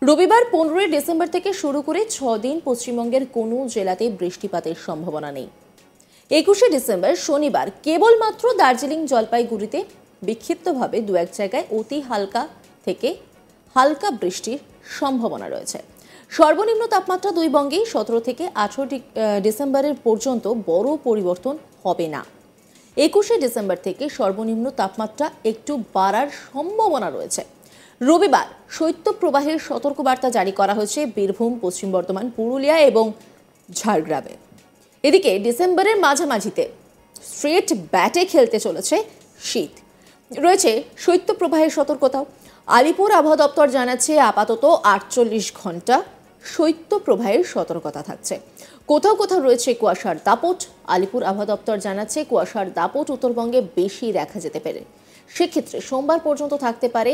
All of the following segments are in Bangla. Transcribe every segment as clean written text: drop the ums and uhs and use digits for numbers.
রবিবার 15 ডিসেম্বর থেকে শুরু করে 6 দিন পশ্চিমবঙ্গের কোনো জেলাতে বৃষ্টিপাতের সম্ভাবনা নেই। 21 ডিসেম্বর শনিবার কেবলমাত্র দার্জিলিং জলপাইগুড়িতে বিক্ষিপ্তভাবে দু এক জায়গায় অতি হালকা থেকে হালকা বৃষ্টির সম্ভাবনা রয়েছে। সর্বনিম্ন তাপমাত্রা দুই বঙ্গেই 17 থেকে 18 ডিসেম্বরের পর্যন্ত বড় পরিবর্তন হবে না। 21 ডিসেম্বর থেকে সর্বনিম্ন তাপমাত্রা একটু বাড়ার সম্ভাবনা রয়েছে। রবিবার শৈত্যপ্রবাহের সতর্কবার্তা জারি করা হয়েছে বীরভূম, পশ্চিম বর্ধমান, পুরুলিয়া এবং ঝাড়গ্রামে। এদিকে ডিসেম্বরের মাঝামাঝিতে স্ট্রেট ব্যাটে খেলতে চলেছে শীত। রয়েছে শৈত্যপ্রবাহের সতর্কতাও। আলিপুর আবহাওয়া দপ্তর জানাচ্ছে আপাতত 48 ঘন্টা শৈত্যপ্রবাহের সতর্কতা থাকছে। কোথাও কোথাও রয়েছে কুয়াশার দাপট। আলিপুর আবহাওয়া দপ্তর জানাচ্ছে কুয়াশার দাপট উত্তরবঙ্গে বেশি দেখা যেতে পারে। সেক্ষেত্রে সোমবার পর্যন্ত থাকতে পারে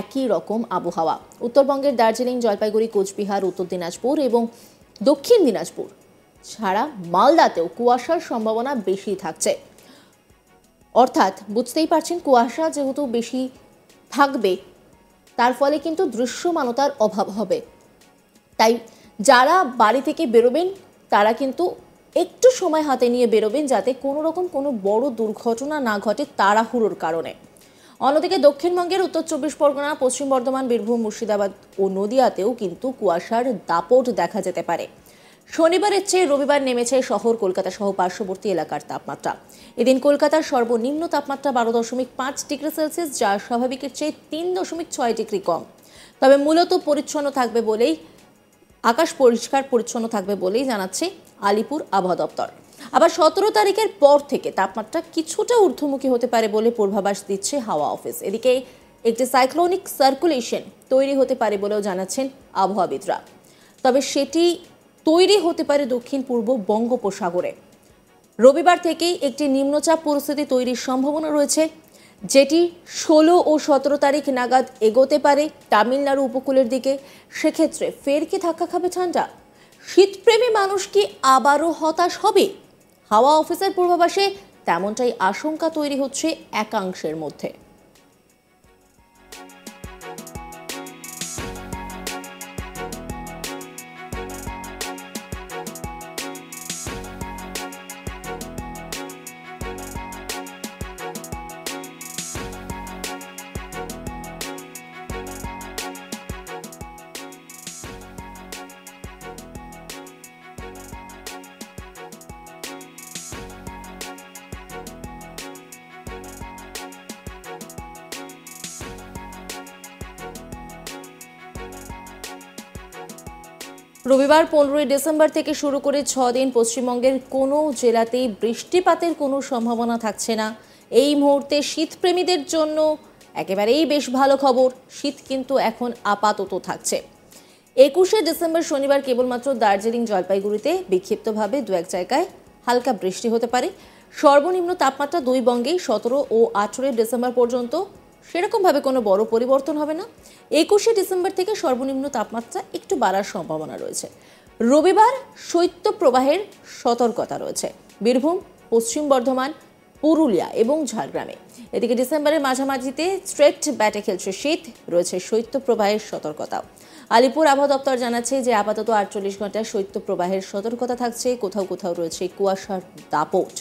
একই রকম আবহাওয়া। উত্তরবঙ্গের দার্জিলিং, জলপাইগুড়ি, কোচবিহার, উত্তর দিনাজপুর এবং দক্ষিণ দিনাজপুর ছাড়া মালদাতেও কুয়াশার সম্ভাবনা বেশি থাকছে। অর্থাৎ বুঝতেই পারছেন, কুয়াশা যেহেতু বেশি থাকবে তার ফলে কিন্তু দৃশ্যমানতার অভাব হবে। তাই যারা বাড়ি থেকে বেরোবেন তারা কিন্তু একটু সময় হাতে নিয়ে বেরোবেন, যাতে কোনো রকম কোনো বড় দুর্ঘটনা না ঘটে তাড়াহুড়োর কারণে। অন্যদিকে দক্ষিণবঙ্গের উত্তর 24 পরগনা, পশ্চিম বর্ধমান, বীরভূম, মুর্শিদাবাদ ও নদিয়াতেও কিন্তু কুয়াশার দাপট দেখা যেতে পারে। শনিবারের চেয়ে রবিবার নেমেছে শহর কলকাতা সহ পার্শ্ববর্তী এলাকার তাপমাত্রা। এদিন কলকাতার সর্বনিম্ন তাপমাত্রা 12.5 ডিগ্রি সেলসিয়াস, যা স্বাভাবিকের চেয়ে 3.6 ডিগ্রি কম। তবে মূলত পরিচ্ছন্ন থাকবে বলেই আকাশ পরিষ্কার পরিচ্ছন্ন থাকবে বলেই জানাচ্ছে আলিপুর আবহাওয়া দপ্তর। আবার 17 তারিখের পর থেকে তাপমাত্রা কিছুটা ঊর্ধ্বমুখী হতে পারে বলে পূর্বাভাস দিচ্ছে হাওয়া অফিস। এদিকে একটি সাইক্লোনিক সার্কুলেশন তৈরি হতে পারে বলেও জানাচ্ছেন আবহাওয়াবিদরা। তবে সেটি তৈরি হতে পারে দক্ষিণ পূর্ব বঙ্গোপসাগরে। রবিবার থেকেই একটি নিম্নচাপ পরিস্থিতি তৈরির সম্ভাবনা রয়েছে, যেটি 16 ও 17 তারিখ নাগাদ এগোতে পারে তামিলনাড়ু উপকূলের দিকে। সেক্ষেত্রে ফের কি ধাক্কা খাবে ঠান্ডা? শীতপ্রেমী মানুষ কি আবারও হতাশ হবে? হাওয়া অফিসের পূর্বাভাসে তেমনটাই আশঙ্কা তৈরি হচ্ছে একাংশের মধ্যে। রবিবার 15 ডিসেম্বর থেকে শুরু করে 6 দিন পশ্চিমবঙ্গের কোনো জেলাতেই বৃষ্টিপাতের কোনো সম্ভাবনা থাকছে না। এই মুহূর্তে শীতপ্রেমীদের জন্য একেবারেই বেশ ভালো খবর। শীত কিন্তু এখন আপাতত থাকছে। 21 ডিসেম্বর শনিবার কেবলমাত্র দার্জিলিং, জলপাইগুড়িতে বিক্ষিপ্তভাবে দু এক জায়গায় হালকা বৃষ্টি হতে পারে। সর্বনিম্ন তাপমাত্রা দুই বঙ্গেই 17 ও 18 ডিসেম্বর পর্যন্ত সেরকমভাবে কোনো বড় পরিবর্তন হবে না। 21 ডিসেম্বর থেকে সর্বনিম্ন তাপমাত্রা একটু বাড়ার সম্ভাবনা রয়েছে। রবিবার শৈত্যপ্রবাহের সতর্কতা রয়েছে বীরভূম, পশ্চিম বর্ধমান, পুরুলিয়া এবং ঝাড়গ্রামে। এদিকে ডিসেম্বরের মাঝামাঝিতে স্ট্রেট ব্যাটে খেলছে শীত, রয়েছে শৈত্যপ্রবাহের সতর্কতাও। আলিপুর আবহাওয়া দপ্তর জানাচ্ছে যে আপাতত 48 ঘন্টায় শৈত্যপ্রবাহের সতর্কতা থাকছে। কোথাও কোথাও রয়েছে কুয়াশার দাপট।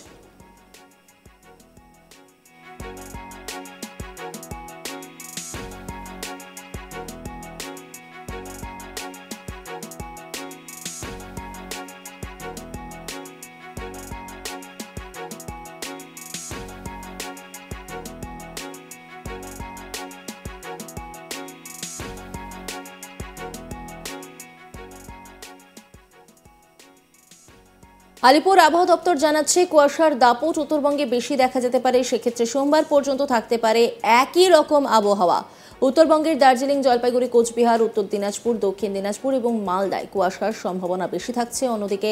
আলিপুর আবহাওয়া দপ্তর জানাচ্ছে কুয়াশার দাপট উত্তরবঙ্গে বেশি দেখা যেতে পারে। সেক্ষেত্রে সোমবার পর্যন্ত থাকতে পারে একই রকম আবহাওয়া। উত্তরবঙ্গের দার্জিলিং, জলপাইগুড়ি, কোচবিহার, উত্তর দিনাজপুর, দক্ষিণ দিনাজপুর এবং মালদায় কুয়াশার সম্ভাবনা বেশি থাকছে। অন্যদিকে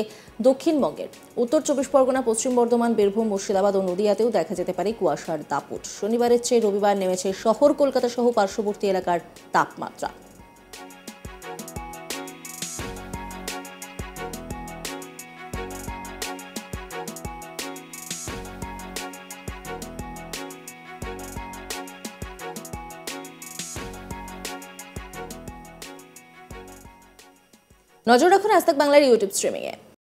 দক্ষিণবঙ্গের উত্তর 24 পরগনা, পশ্চিম বর্ধমান, বীরভূম, মুর্শিদাবাদ ও নদিয়াতেও দেখা যেতে পারে কুয়াশার দাপট। শনিবারের চেয়ে রবিবার নেমেছে শহর কলকাতা সহ পার্শ্ববর্তী এলাকার তাপমাত্রা। নজর রাখুন আজ তাক বাংলার ইউটিউব স্ট্রিমিংয়ে।